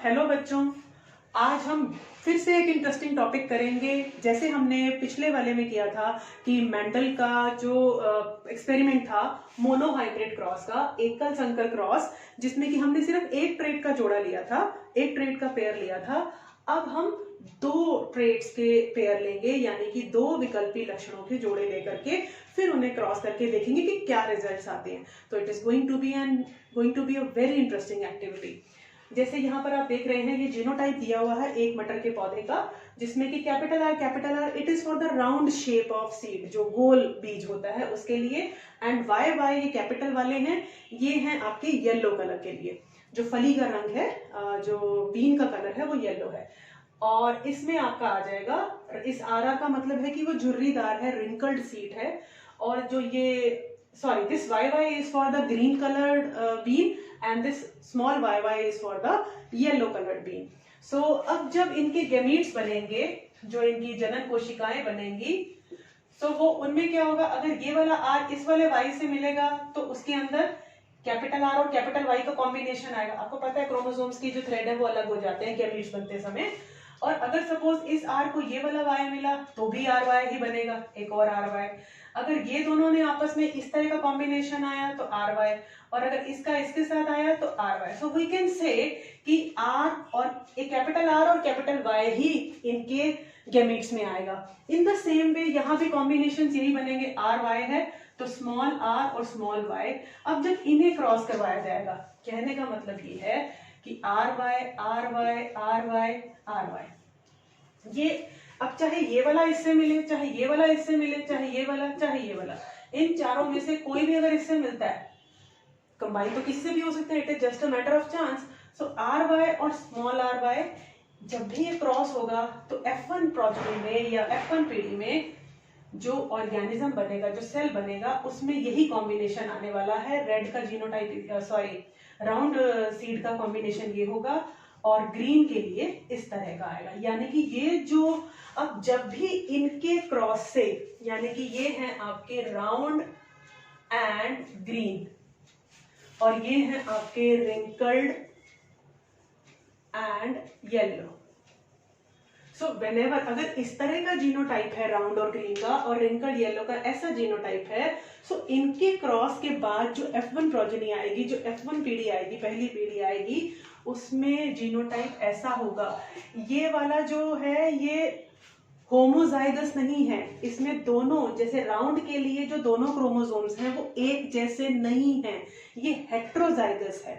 Hello बच्चों, आज हम फिर से एक इंटरेस्टिंग टॉपिक करेंगे। जैसे हमने पिछले वाले में किया था कि मेंडल का जो एक्सपेरिमेंट था मोनोहाइब्रिड क्रॉस का, एकल संकर क्रॉस, जिसमें कि हमने सिर्फ एक ट्रेट का जोड़ा लिया था, एक ट्रेट का पेयर लिया था। अब हम दो ट्रेट्स के पेयर लेंगे, यानी कि दो विकल्पी लक्षणों के जोड़े लेकर के फिर उन्हें क्रॉस करके देखेंगे कि क्या रिजल्ट्स आते हैं। तो it is going to be a very interesting activity. जैसे यहाँ पर आप देख रहे हैं, ये जीनोटाइप दिया हुआ है एक मटर के पौधे का, जिसमें कि capital R it is for the round shape of seed, जो गोल बीज होता है उसके लिए। एंड वाई ये कैपिटल वाले हैं, ये हैं आपके येलो कलर के लिए। जो फली का रंग है, जो बीन का कलर है वो येलो है। और इसमें आपका आ जाएगा, इस आरा का मतलब है कि वो झुर्रीदार है, रिंकल्ड सीड है। और जो ये this YY is for the green colored bean and this small YY is for the yellow colored bean. So अब जब इनके गैमीट्स बनेंगे, जो इनकी जनन कोशिकाएं बनेंगी, तो वो उनमें क्या होगा, अगर ये वाला R इस वाले Y से मिलेगा तो उसके अंदर कैपिटल R और कैपिटल Y का कॉम्बिनेशन आएगा। आपको पता है क्रोमोसोम्स की जो थ्रेड है वो अलग हो जाते हैं गैमीट्स बनते समय। और अगर सपोज इस R को ये वाला Y मिला तो भी RY ही बनेगा, एक और RY। अगर ये दोनों ने आपस में इस तरह का कॉम्बिनेशन आया तो RY, और अगर इसका इसके साथ आया तो RY। So we can say कि R और एक कैपिटल R और कैपिटल Y ही इनके गैमीट्स में आएगा। इन द सेम वे यहाँ भी कॉम्बिनेशन यही बनेंगे, RY है तो स्मॉल r और स्मॉल y। अब जब इन्हें क्रॉस करवाया जाएगा, कहने का मतलब ये है कि RY RY RY RY, ये अब चाहे ये वाला इससे मिले, चाहे ये वाला इससे मिले, चाहे ये वाला, चाहे ये वाला, इन चारों में से कोई भी अगर इससे मिलता है, कंबाइन तो किससे भी हो सकता है, it is just a matter of chance. So RY और स्मॉल RY जब भी ये क्रॉस होगा तो F1 प्रोजेनी में या F1 पीढ़ी में जो ऑर्गेनिज्म बनेगा, जो सेल बनेगा, उसमें यही कॉम्बिनेशन आने वाला है। रेड का जीनोटाइप, राउंड सीड का कॉम्बिनेशन ये होगा, और ग्रीन के लिए इस तरह का आएगा। यानी कि ये जो अब जब भी इनके क्रॉस से, यानी कि ये हैं आपके राउंड एंड ग्रीन, और ये हैं आपके wrinkled and yellow. So whenever अगर इस तरह का जीनोटाइप है राउंड और ग्रीन का, और रिंकल्ड येलो का ऐसा जीनोटाइप है, सो इनके क्रॉस के बाद जो F1 प्रोजेनी आएगी, जो F1 पीढ़ी आएगी, पहली पीढ़ी आएगी, उसमें जीनोटाइप ऐसा होगा। ये वाला जो है ये होमोजाइगस नहीं है, इसमें दोनों, जैसे राउंड के लिए जो दोनों क्रोमोसोम्स हैं वो एक जैसे नहीं हैं, ये हेट्रोजाइगस है।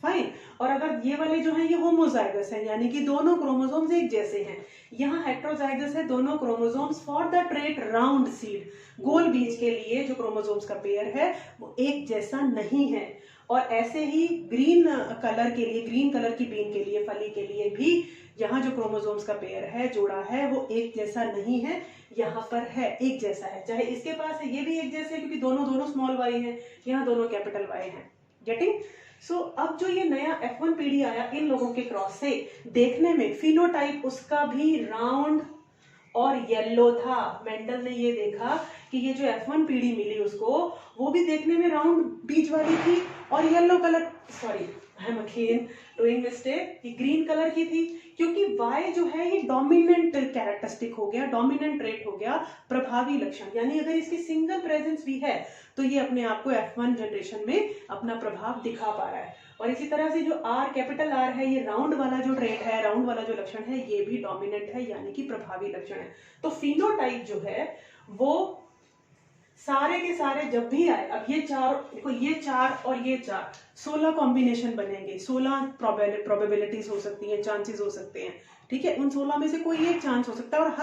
फाइन। और अगर ये वाले जो हैं ये होमोजाइगस हैं, यानी कि दोनों क्रोमोसोम्स एक जैसे हैं। यहाँ हेट्रोजाइगस है, दोनों chromosomes for the trait round seed, गोल बीज के लिए जो क्रोमोसोम्स का पेयर है वो एक जैसा नहीं है। और ऐसे ही ग्रीन कलर के लिए, ग्रीन कलर की बीन के लिए, फली के लिए भी यहाँ जो क्रोमोसोम्स का पेयर है, जोड़ा है, वो एक जैसा नहीं है, यहाँ पर है एक जैसा है। चाहे इसके पास है, ये भी एक जैसे है क्योंकि दोनों स्मॉल y हैं, यहाँ दोनों कैपिटल Y हैं। गेटिंग? सो अब जो ये नया F1 पीढ़ी आया इन लोगों के क्रॉस से, देखने में फिनोटाइप उसका भी राउंड और येलो था। मेंडल ने ये देखा कि ये जो F1 पीढ़ी मिली उसको, वो भी देखने में राउंड बीज वाली थी और yellow colour, I am again doing mistake, ये ग्रीन कलर की थी, क्योंकि Y जो है ये डोमिनेंट कैरेक्टरिस्टिक हो गया, डोमिनेंट ट्रेट हो गया, प्रभावी लक्षण। यानी अगर इसकी सिंगल प्रेजेंस भी है तो ये अपने आप को F1 जनरेशन में अपना प्रभाव दिखा पा रहा है। और इसी तरह से जो R, कैपिटल R है, ये राउंड वाला जो ट्रेट है, राउंड वाला जो लक्षण है, ये भी डोमिनेंट है, यानी कि प्रभावी लक्षण है। तो फिनोटाइप जो है वो सारे के सारे जब भी आए, अब ये चार, देखो ये चार और ये चार, 16 कॉम्बिनेशन बनेंगे, 16 प्रोबेबिलिटीज हो सकती हैं, चांसेस हो सकते हैं, ठीक है। उन 16 में से कोई एक चांस हो सकता है। और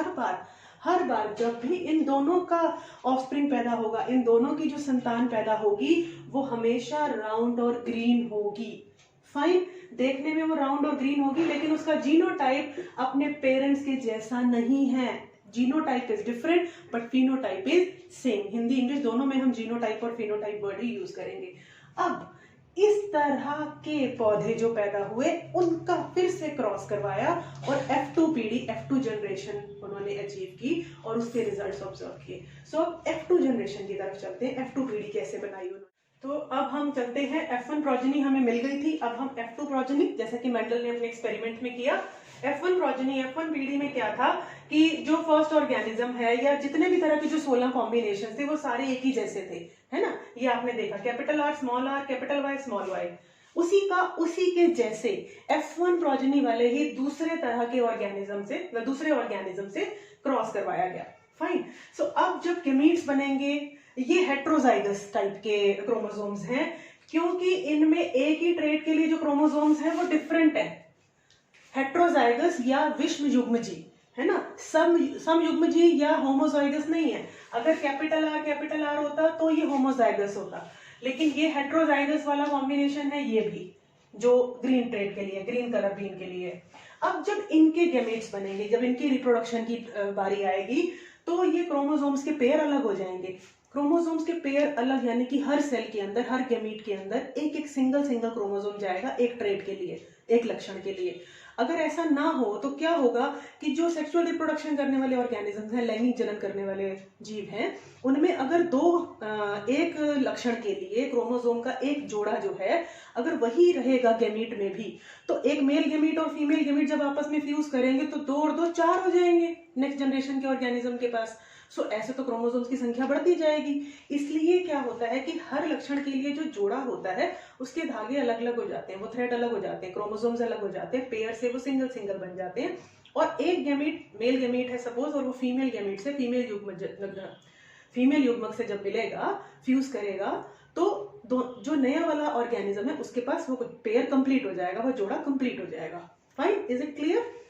हर बार जब भी इन दोनों का ऑफस्प्रिंग पैदा होगा, इन दोनों की जो संतान पैदा होगी, वो हमेशा राउंड और ग्रीन होगी। फाइन। देखने में वो राउंड और ग्रीन होगी, लेकिन उसका जीनोटाइप अपने पेरेंट्स के जैसा नहीं है। Genotype is different but phenotype is same. Hindi English दोनों में हम जीनोटाइप और फिनोटाइप वर्ड ही यूज करेंगे। अब इस तरह के पौधे जो पैदा हुए उनका फिर से क्रॉस करवाया और F2 पीढ़ी, F2 जनरेशन उन्होंने अचीव की और उसके रिजल्ट्स ऑब्जर्व किए। सो अब F2 जनरेशन की तरफ चलते हैं। F2 पीढ़ी कैसे बनाई उन्होंने? तो अब हम चलते हैं, F1 प्रोजेनी हमें मिल गई थी, अब हम F2 प्रोजेनी, जैसा कि मेंडल ने अपने एक्सपेरिमेंट में किया। F1 प्रोजेनी, F1 पीढ़ी में क्या था कि जो फर्स्ट ऑर्गेनिज्म है या जितने भी तरह के जो 16 कॉम्बिनेशन थे वो सारे एक ही जैसे थे, है ना। ये आपने देखा, capital R small R, capital Y small Y, उसी के जैसे F1 प्रोजेनी वाले ही दूसरे तरह के ऑर्गेनिज्म से, दूसरे ऑर्गेनिज्म से क्रॉस करवाया गया। फाइन। सो अब जब गैमीट्स बनेंगे, ये हेट्रोजाइगस टाइप के क्रोमोसोम्स हैं, क्योंकि इनमें एक ही ट्रेट के लिए जो क्रोमोसोम्स हैं वो डिफरेंट है। हेट्रोजाइगस या विषम युग्मजी, है ना, सम युग्मजी या होमोजाइगस नहीं है। अगर कैपिटल आर होता तो ये होमोजाइगस होता, लेकिन ये हेट्रोजाइगस वाला कॉम्बिनेशन है, ये भी जो ग्रीन ट्रेट के लिए, ग्रीन कलर बीन के लिए। अब जब इनके गैमेट्स बनेंगे, जब इनकी रिप्रोडक्शन की बारी आएगी, तो ये क्रोमोसोम्स के पेयर अलग हो जाएंगे। क्रोमोसोम्स के पेयर अलग, यानी कि हर सेल के अंदर, हर गैमीट के अंदर एक एक सिंगल क्रोमोसोम जाएगा एक ट्रेट के लिए, एक लक्षण के लिए। अगर ऐसा ना हो तो क्या होगा कि जो सेक्सुअल रिप्रोडक्शन करने वाले ऑर्गेनिजम्स हैं, लैंगिक जनन करने वाले जीव हैं, उनमें अगर एक लक्षण के लिए क्रोमोसोम का एक जोड़ा जो है अगर वही रहेगा गैमीट में भी, तो एक मेल गैमीट और फीमेल गैमीट जब आपस में फ्यूज करेंगे तो 2 और 2 4 हो जाएंगे नेक्स्ट जनरेशन के ऑर्गेनिज्म के पास। सो ऐसे तो क्रोमोसोम्स की संख्या बढ़ती जाएगी। इसलिए क्या होता है कि हर लक्षण के लिए जो जोड़ा होता है उसके धागे अलग अलग हो जाते हैं, वो थ्रेड अलग हो जाते हैं, क्रोमोसोम्स अलग हो जाते हैं, पेयर से वो सिंगल बन जाते हैं। और एक गैमीट मेल गैमीट है सपोज, और वो फीमेल गैमीट से, फीमेल युग्मक से जब मिलेगा, फ्यूज करेगा, तो जो नया वाला ऑर्गेनिज्म है उसके पास वो पेयर कंप्लीट हो जाएगा, वो जोड़ा कंप्लीट हो जाएगा। Fine, is it clear?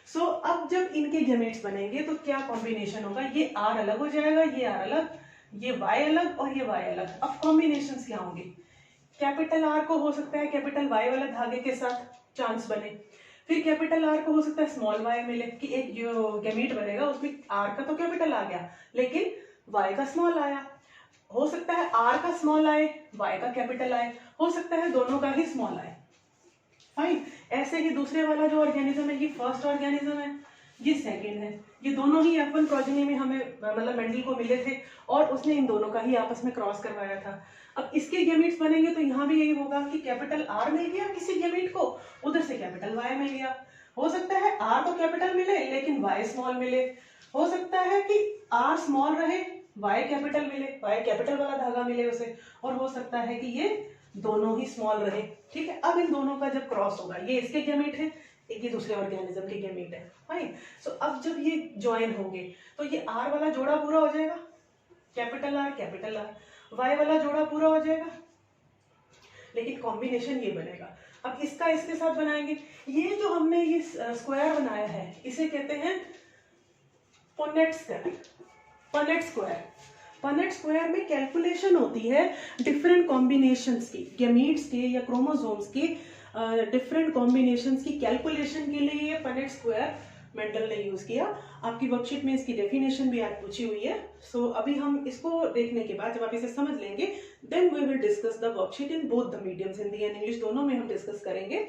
So अब जब इनके गैमेट्स बनेंगे तो क्या कॉम्बिनेशन होगा, ये आर अलग हो जाएगा, ये आर अलग, ये वाई अलग और ये वाई अलग। अब कॉम्बिनेशंस क्या होंगे, कैपिटल आर को हो सकता है कैपिटल वाई वाला धागे के साथ चांस बने, फिर कैपिटल आर को हो सकता है स्मॉल वाई मिले, कि एक जो गैमीट बनेगा उसमें आर का तो कैपिटल आ गया लेकिन वाई का स्मॉल आया, हो सकता है आर का स्मॉल आए, वाई का कैपिटल आए, हो सकता है दोनों का ही स्मॉल आए। फाइन। ऐसे ही दूसरे वाला जो ऑर्गेनिज्म है, ये फर्स्ट ऑर्गेनिज्म है, ये सेकंड है, ये दोनों ही F1 प्रोजेनी में हमें मतलब मेंडल को मिले थे और उसने इन दोनों का ही आपस में क्रॉस करवाया था। अब इसके गैमीट्स बनेंगे तो यहाँ भी यही होगा कि कैपिटल आर मिल गया किसी गैमीट को, उधर से कैपिटल वाई मिल गया। हो सकता है आर को कैपिटल मिले लेकिन वाई स्मॉल मिले, हो सकता है कि आर स्मॉल रहे, वाई कैपिटल मिले, वाई कैपिटल वाला धागा मिले उसे, और हो सकता है कि ये दोनों ही स्मॉल रहे। ठीक है, अब इन दोनों का जब क्रॉस होगा, ये इसके गैमीट है, एक ये दूसरे ऑर्गेनिज्म के गैमीट है। फाइन। सो अब जब ये ज्वाइन होंगे तो ये आर वाला जोड़ा पूरा हो जाएगा, कैपिटल आर, वाई वाला जोड़ा पूरा हो जाएगा, लेकिन कॉम्बिनेशन ये बनेगा। अब इसका इसके साथ बनाएंगे, ये जो हमने ये स्क्वायर बनाया है इसे कहते हैं पनेट स्क्वायर। पनेट स्क्वायर में कैलकुलेशन होती है डिफरेंट कॉम्बिनेशंस की, गैमीट्स के या क्रोमोसोम्स के डिफरेंट कॉम्बिनेशंस की कैलकुलेशन के लिए ये पनेट स्क्वायर मेंडल ने यूज किया। आपकी वर्कशीट में इसकी डेफिनेशन भी आज पूछी हुई है। सो अभी हम इसको देखने के बाद जब आप इसे समझ लेंगे, then we will discuss the worksheet in both the mediums, Hindi and English दोनों में हम डिस्कस करेंगे।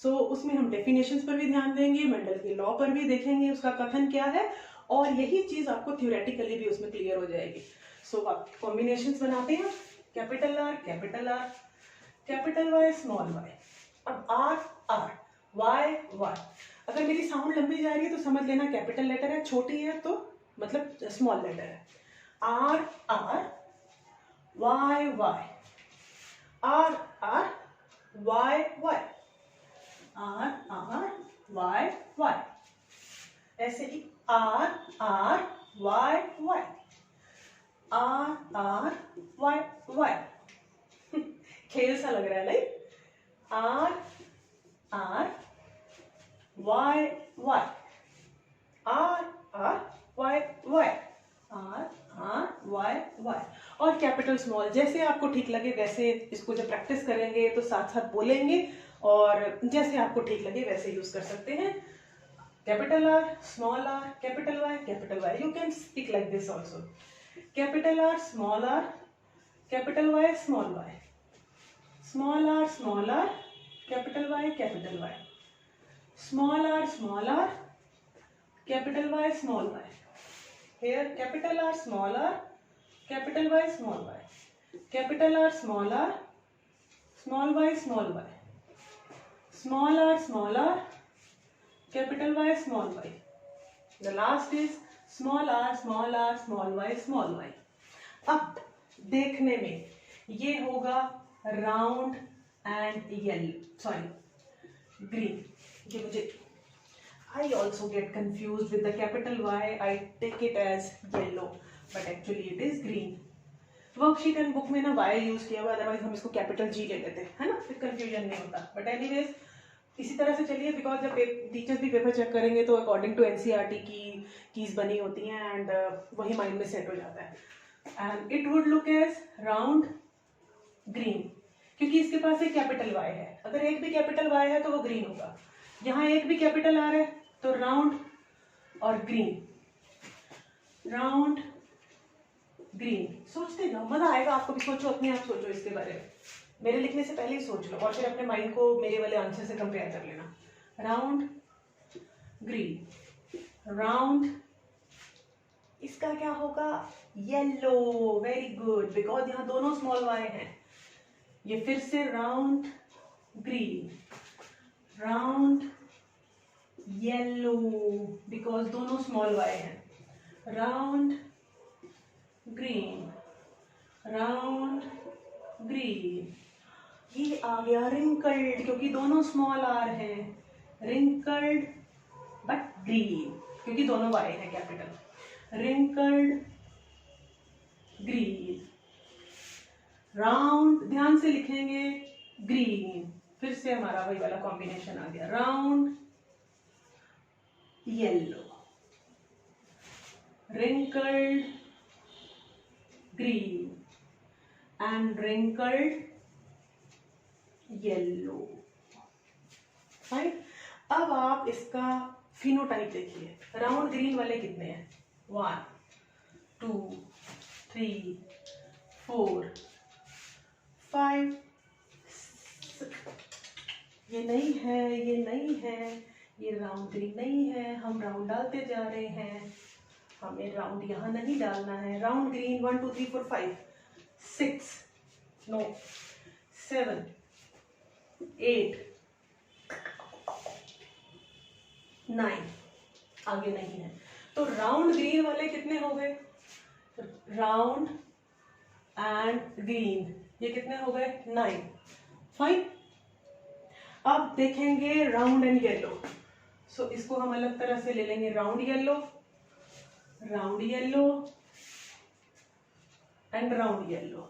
सो उसमें हम डेफिनेशंस पर भी ध्यान देंगे, मेंडल के लॉ पर भी देखेंगे उसका कथन क्या है, और यही चीज आपको थ्योरेटिकली भी उसमें क्लियर हो जाएगी। सो आप कॉम्बिनेशंस बनाते हैं, capital R, capital Y, small Y. अब आर, वाई, अगर मेरी साउंड लंबी जा रही है तो समझ लेना कैपिटल लेटर है, छोटी है तो मतलब स्मॉल लेटर है। R, Y, R, Y, R, Y, ऐसे ही आर, वाई, आर, वाई। खेल सा लग रहा है like R, Y, R, Y, और कैपिटल स्मॉल, जैसे आपको ठीक लगे वैसे इसको जब प्रैक्टिस करेंगे तो साथ साथ बोलेंगे, और जैसे आपको ठीक लगे वैसे यूज कर सकते हैं। Capital R, small R, capital Y, you can speak like this also. Capital R, small R, capital Y, small R, capital Y, small R, capital Y, small Y. Here capital R, small r, capital Y, small y. Capital R small y, small y, small r, capital Y, small y. The last is small r, small y, small y. अब देखने में ये होगा round and yellow, sorry green. ये मुझे I also get confused with the capital Y. I take it as yellow, but actually it is green. Worksheet and book में ना Y use किया हुआ, अदरवाइज हम इसको कैपिटल G ले लेते हैं, है ना, फिर कंफ्यूजन नहीं होता. बट एनीवेज इसी तरह से चलिए, बिकॉज जब टीचर्स भी पेपर चेक करेंगे तो अकॉर्डिंग टू एनसीईआरटी की कीज बनी होती हैं एंड वही माइंड में सेट हो जाता है. And it would look as round green, क्योंकि इसके पास एक कैपिटल Y है. अगर एक भी कैपिटल Y है तो वो ग्रीन होगा. यहाँ एक भी कैपिटल R है तो राउंड और ग्रीन, राउंड ग्रीन. सोचते जाओ, मजा आएगा आपको भी. सोचो, अपने आप सोचो इसके बारे में. मेरे लिखने से पहले ही सोच लो और फिर अपने माइंड को मेरे वाले आंसर से कंपेयर कर लेना. राउंड ग्रीन, राउंड, इसका क्या होगा? येलो. वेरी गुड, बिकॉज यहाँ दोनों स्मॉल y हैं. ये फिर से round green, round yellow, because दोनों स्मॉल y हैं. Round green, round green. ये आ गया रिंकल्ड, क्योंकि दोनों स्मॉल r हैं. रिंकल्ड बट ग्रीन, क्योंकि दोनों y है कैपिटल. Wrinkled green. राउंड ध्यान से लिखेंगे, ग्रीन. फिर से हमारा वही वाला कॉम्बिनेशन आ गया. Round yellow, wrinkled green and wrinkled yellow. Right. अब आप इसका फिनोटाइप देखिए. राउंड ग्रीन वाले कितने हैं? 1 2 3 4 5 6. ये नहीं है, ये नहीं है, ये राउंड ग्रीन नहीं है. हम राउंड डालते जा रहे हैं. हमें राउंड यहाँ नहीं डालना है. Round green 1 2 3 4 5 6 no 7 8 9. आगे नहीं है. तो राउंड ग्रीन वाले कितने हो गए? राउंड एंड ग्रीन, ये कितने हो गए? 9. फाइन. अब देखेंगे राउंड एंड येलो. सो इसको हम अलग तरह से ले लेंगे. Round yellow, round yellow and round yellow.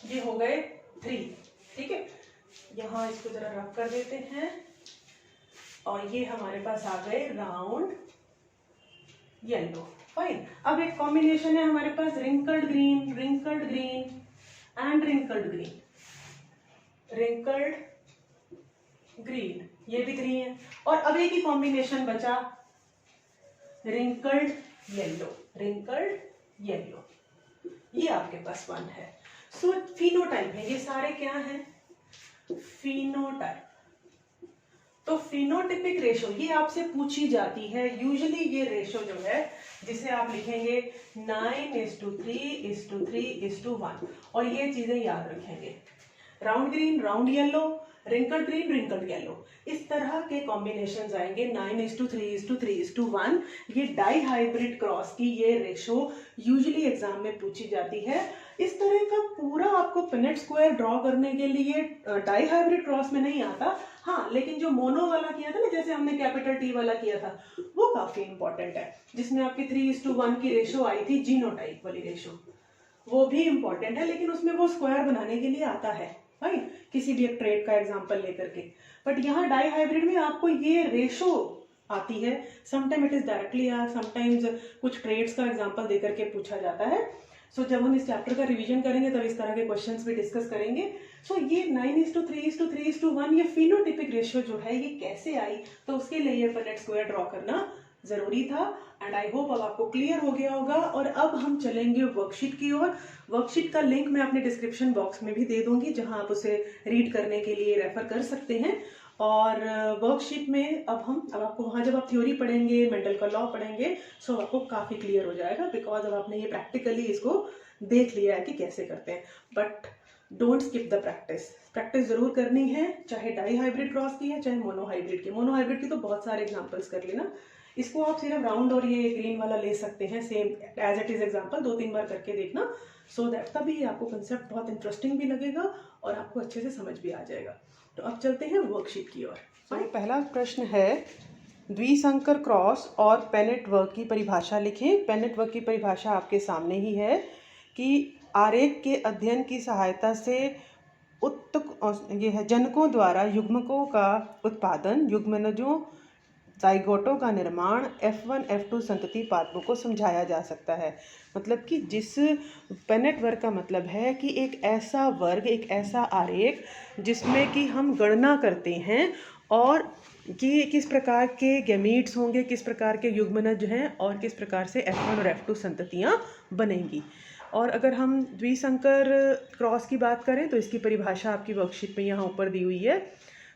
ये हो गए 3. ठीक है, यहां इसको जरा रब कर देते हैं और ये हमारे पास आ गए राउंड येलो. फाइन. अब एक कॉम्बिनेशन है हमारे पास wrinkled green and wrinkled green. Wrinkled green, ये भी 3 है. और अब एक ही कॉम्बिनेशन बचा, रिंकल्ड येलो, रिंकल्ड येलो. ये आपके पास 1 है. सो फिनोटाइप है. ये सारे क्या हैं? फिनोटाइप. तो फिनोटिपिक रेशो ये आपसे पूछी जाती है. यूजुअली ये रेशो जो है जिसे आप लिखेंगे 9:3:3:1 और ये चीजें याद रखेंगे. Round green, round yellow, wrinkled green, wrinkled yellow, इस तरह के कॉम्बिनेशंस आएंगे. 9:3:3:1. ये डाई हाइब्रिड क्रॉस की ये रेशो यूजुअली एग्जाम में पूछी जाती है. इस तरह का पूरा आपको पिनेट स्क्वायर ड्रॉ करने के लिए डाई हाइब्रिड क्रॉस में नहीं आता. हाँ, लेकिन जो मोनो वाला किया था ना, जैसे हमने कैपिटल टी वाला किया था, वो काफी इंपॉर्टेंट है, जिसमें आपकी 3:1 की रेशो आई थी, जीनोटाइप वाली रेशो. वो भी इंपॉर्टेंट है, लेकिन उसमें वो स्क्वायर बनाने के लिए आता है. राइट, किसी भी एक ट्रेड का एग्जांपल लेकर के. बट यहाँ डाई हाइब्रिड में आपको ये रेशो आती है. Sometime it is directly, sometimes कुछ ट्रेड्स का एग्जांपल देकर के पूछा जाता है. सो जब हम इस चैप्टर का रिवीजन करेंगे तब इस तरह के क्वेश्चंस भी डिस्कस करेंगे. सो ये 9:3:3:1 ये फिनोटिपिक रेशियो जो है ये कैसे आई, तो उसके लिए ये पिनेट स्क्वायर ड्रॉ करना जरूरी था. एंड आई होप अब आपको क्लियर हो गया होगा. और अब हम चलेंगे वर्कशीट की ओर. वर्कशीट का लिंक मैं अपने डिस्क्रिप्शन बॉक्स में भी दे दूंगी, जहां आप उसे रीड करने के लिए रेफर कर सकते हैं. और वर्कशीट में अब आपको वहां जब आप थ्योरी पढ़ेंगे, मेंडल का लॉ पढ़ेंगे, सो आपको काफी क्लियर हो जाएगा, बिकॉज अब आपने ये प्रैक्टिकली इसको देख लिया है कि कैसे करते हैं, but don't skip the practice. Practice जरूर करनी है, चाहे डाई हाइब्रिड क्रॉस की है चाहे मोनो हाइब्रिड की। मोनो हाइब्रिड की तो बहुत सारे एग्जांपल्स कर लेना, इसको आप सिर्फ राउंड और ये ग्रीन वाला ले सकते हैं same as it is example, 2-3 बार करके देखना, सो दैट तभी आपको कंसेप्ट बहुत इंटरेस्टिंग भी लगेगा और आपको अच्छे से समझ भी आ जाएगा। तो अब चलते हैं वर्कशीट की ओर। पहला प्रश्न है, द्विसंकर क्रॉस और पेनेट वर्क की परिभाषा लिखें। पेनेट वर्क की परिभाषा आपके सामने ही है कि आरेख के अध्ययन की सहायता से ये है जनकों द्वारा युग्मकों का उत्पादन, युग्मनजों जाइगोटों का निर्माण, F1 F2 संतति पादपों को समझाया जा सकता है। मतलब कि जिस पेनेट वर्ग का मतलब है कि एक ऐसा वर्ग, एक ऐसा आरेख जिसमें कि हम गणना करते हैं और कि किस प्रकार के गैमीट्स होंगे, किस प्रकार के युग्मनज हैं और किस प्रकार से F1 और F2 संततियाँ बनेंगी। और अगर हम द्विसंकर क्रॉस की बात करें तो इसकी परिभाषा आपकी वर्कशीट में यहाँ ऊपर दी हुई है।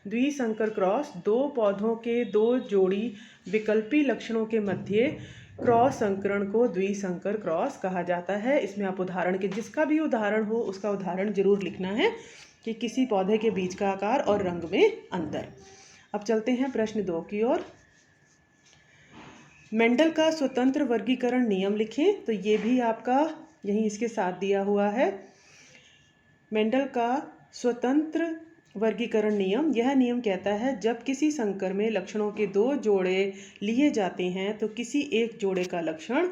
द्विसंकर क्रॉस दो पौधों के दो जोड़ी विकल्पी लक्षणों के मध्य क्रॉस संकरण को द्विसंकर क्रॉस कहा जाता है। इसमें आप उदाहरण के, जिसका भी उदाहरण हो उसका उदाहरण जरूर लिखना है कि किसी पौधे के बीज का आकार और रंग में अंतर। अब चलते हैं प्रश्न 2 की ओर। मेंडल का स्वतंत्र वर्गीकरण नियम लिखें। तो ये भी आपका यहीं इसके साथ दिया हुआ है। मेंडल का स्वतंत्र वर्गीकरण नियम, यह नियम कहता है जब किसी संकर में लक्षणों के दो जोड़े लिए जाते हैं तो किसी एक जोड़े का लक्षण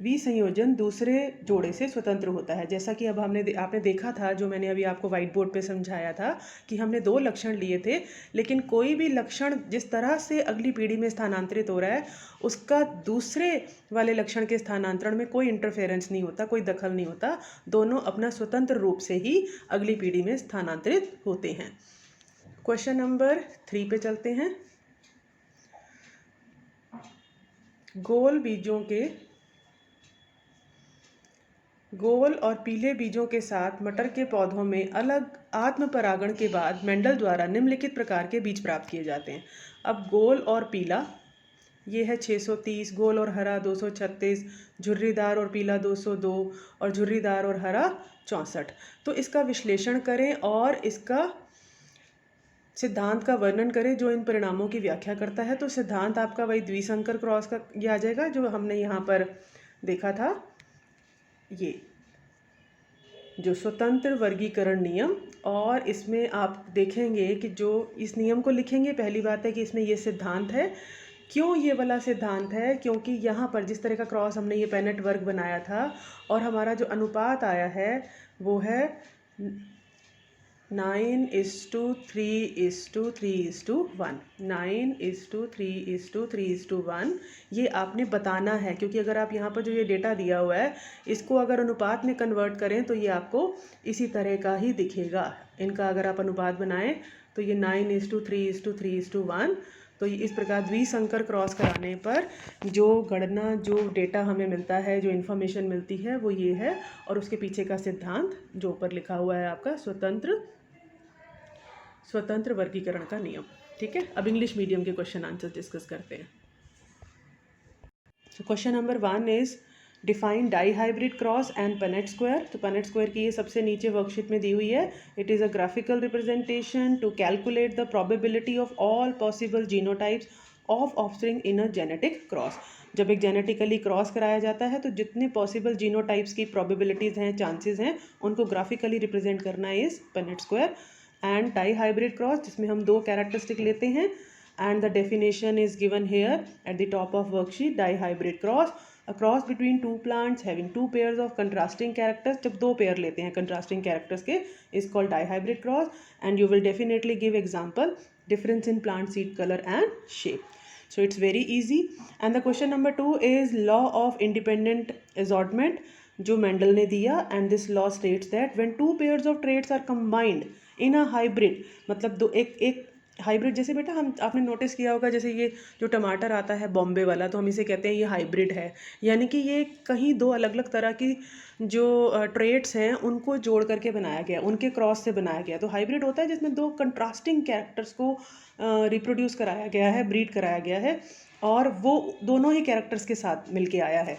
विसंयोजन दूसरे जोड़े से स्वतंत्र होता है। जैसा कि अब आपने देखा था, जो मैंने अभी आपको व्हाइट बोर्ड पे समझाया था कि हमने 2 लक्षण लिए थे, लेकिन कोई भी लक्षण जिस तरह से अगली पीढ़ी में स्थानांतरित हो रहा है उसका दूसरे वाले लक्षण के स्थानांतरण में कोई इंटरफेरेंस नहीं होता, कोई दखल नहीं होता। दोनों अपना स्वतंत्र रूप से ही अगली पीढ़ी में स्थानांतरित होते हैं। क्वेश्चन नंबर 3 पे चलते हैं। गोल और पीले बीजों के साथ मटर के पौधों में अलग आत्म परागण के बाद मेंडल द्वारा निम्नलिखित प्रकार के बीज प्राप्त किए जाते हैं। अब गोल और पीला ये है 630, गोल और हरा 236, झुर्रीदार और पीला 202 और झुर्रीदार और हरा 64। तो इसका विश्लेषण करें और इसका सिद्धांत का वर्णन करें जो इन परिणामों की व्याख्या करता है। तो सिद्धांत आपका वही द्विसंकर क्रॉस का ये आ जाएगा जो हमने यहाँ पर देखा था, ये जो स्वतंत्र वर्गीकरण नियम। और इसमें आप देखेंगे कि जो इस नियम को लिखेंगे, पहली बात है कि इसमें ये सिद्धांत है। क्यों ये वाला सिद्धांत है? क्योंकि यहाँ पर जिस तरह का क्रॉस हमने ये पेनेट वर्ग बनाया था और हमारा जो अनुपात आया है वो है 9:3:3:1, 9:3:3:1। ये आपने बताना है, क्योंकि अगर आप यहाँ पर जो ये डेटा दिया हुआ है इसको अगर अनुपात में कन्वर्ट करें तो ये आपको इसी तरह का ही दिखेगा। इनका अगर आप अनुपात बनाएं तो ये 9:3:3:1। तो इस प्रकार द्विसंकर क्रॉस कराने पर जो गणना, जो डेटा हमें मिलता है, जो इन्फॉर्मेशन मिलती है वो ये है, और उसके पीछे का सिद्धांत जो ऊपर लिखा हुआ है आपका स्वतंत्र वर्गीकरण का नियम। ठीक है, अब इंग्लिश मीडियम के क्वेश्चन आंसर डिस्कस करते हैं। Question number 1 is define dihybrid cross and Punnett square. तो पनेट स्क्वायर की ये सबसे नीचे वर्कशीट में दी हुई है। It is a graphical representation to calculate the probability of all possible genotypes of offspring in a genetic cross. जब एक जेनेटिकली क्रॉस कराया जाता है तो जितने पॉसिबल जीनोटाइप्स की प्रोबेबिलिटीज़ हैं, चांसेस हैं, उनको ग्राफिकली रिप्रेजेंट करना is Punnett square. And dihybrid cross, जिसमें हम 2 कैरेक्टरिस्टिक लेते हैं, and the definition is given here at the top of worksheet. Dihybrid cross, a cross between two plants having 2 pairs of contrasting characters. जब 2 pair लेते हैं contrasting characters के, is called dihybrid cross. And you will definitely give example, difference in plant seed color and shape. So it's very easy. And the question number 2 is law of independent assortment जो Mendel ने दिया, and this law states that when 2 pairs of traits are combined in a hybrid, मतलब दो एक hybrid, जैसे बेटा आपने notice किया होगा, जैसे ये जो टमाटर आता है बॉम्बे वाला, तो हम इसे कहते हैं ये हाइब्रिड है, यानी कि ये कहीं 2 अलग अलग तरह की जो ट्रेट्स हैं उनको जोड़ करके बनाया गया, उनके क्रॉस से बनाया गया। तो हाइब्रिड होता है जिसमें 2 कंट्रास्टिंग कैरेक्टर्स को रिप्रोड्यूस कराया गया है, ब्रीड कराया गया है, और वो दोनों ही कैरेक्टर्स के साथ मिलके आया है।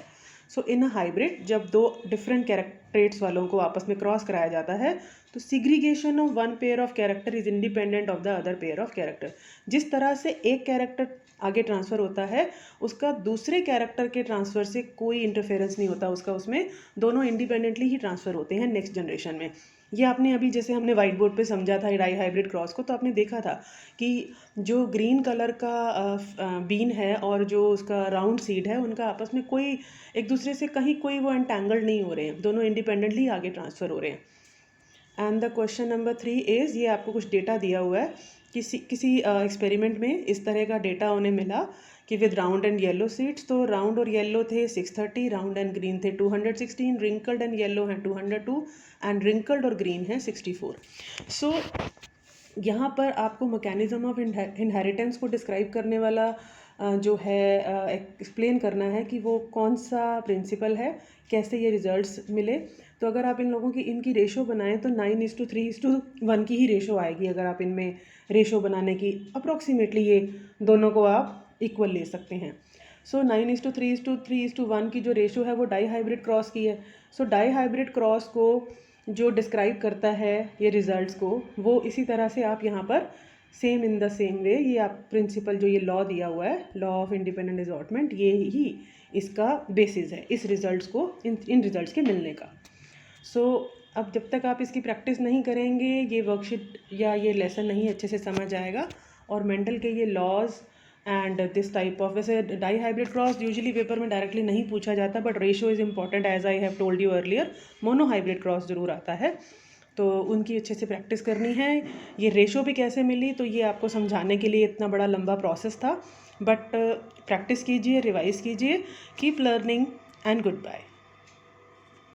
सो इन अ हाइब्रिड जब दो डिफरेंट कैरेक्टरेट्स वालों को आपस में क्रॉस कराया जाता है तो segregation of one pair of character is independent of the other pair of character. जिस तरह से एक कैरेक्टर आगे ट्रांसफ़र होता है उसका दूसरे कैरेक्टर के ट्रांसफ़र से कोई इंटरफेरेंस नहीं होता, उसका उसमें दोनों इंडिपेंडेंटली ही ट्रांसफ़र होते हैं नेक्स्ट जनरेशन में। ये आपने अभी जैसे हमने वाइट बोर्ड पे समझा था डाई हाइब्रिड क्रॉस को, तो आपने देखा था कि जो ग्रीन कलर का बीन है और जो उसका राउंड सीड है उनका आपस में कोई एक दूसरे से कहीं कोई वो एंटेंगल्ड नहीं हो रहे हैं, दोनों इंडिपेंडेंटली आगे ट्रांसफ़र हो रहे हैं। And the question number 3 is, ये आपको कुछ डेटा दिया हुआ है, किसी एक्सपेरिमेंट में इस तरह का डेटा उन्हें मिला कि with round and yellow seeds, तो राउंड और येलो थे 630, राउंड एंड ग्रीन थे 216, रिंकल्ड एंड येलो हैं 202 एंड रिंकल्ड और ग्रीन है 64। सो यहाँ पर आपको मैकेनिज्म ऑफ इनहेरिटेंस को डिस्क्राइब करने वाला जो है एक्सप्लेन करना है कि वो कौन सा प्रिंसिपल है, कैसे ये रिजल्ट्स मिले। तो अगर आप इन लोगों की इनकी रेशो बनाएं तो 9:3:1 की ही रेशो आएगी। अगर आप इनमें रेशो बनाने की अप्रॉक्सीमेटली ये दोनों को आप इक्वल ले सकते हैं। सो 9:3:3:1 की जो रेशो है वो डाई हाइब्रिड क्रॉस की है। सो डाई हाइब्रिड क्रॉस को जो डिस्क्राइब करता है ये रिजल्ट्स को, वो इसी तरह से आप यहाँ पर same in the same way, ये आप प्रिंसिपल जो ये लॉ दिया हुआ है, लॉ ऑफ इंडिपेंडेंट असॉर्टमेंट, ये ही इसका बेसिस है इस रिजल्ट्स को इन रिजल्ट्स के मिलने का। सो अब जब तक आप इसकी प्रैक्टिस नहीं करेंगे ये वर्कशीट या ये लेसन नहीं अच्छे से समझ आएगा। और मेंडल के ये laws and this type of, वैसे dihybrid cross usually paper में डायरेक्टली नहीं पूछा जाता, but ratio is important as I have told you earlier. Monohybrid cross ज़रूर आता है, तो उनकी अच्छे से प्रैक्टिस करनी है। ये रेशो भी कैसे मिली तो ये आपको समझाने के लिए इतना बड़ा लंबा प्रोसेस था, बट प्रैक्टिस कीजिए, रिवाइज कीजिए, keep learning and good bye.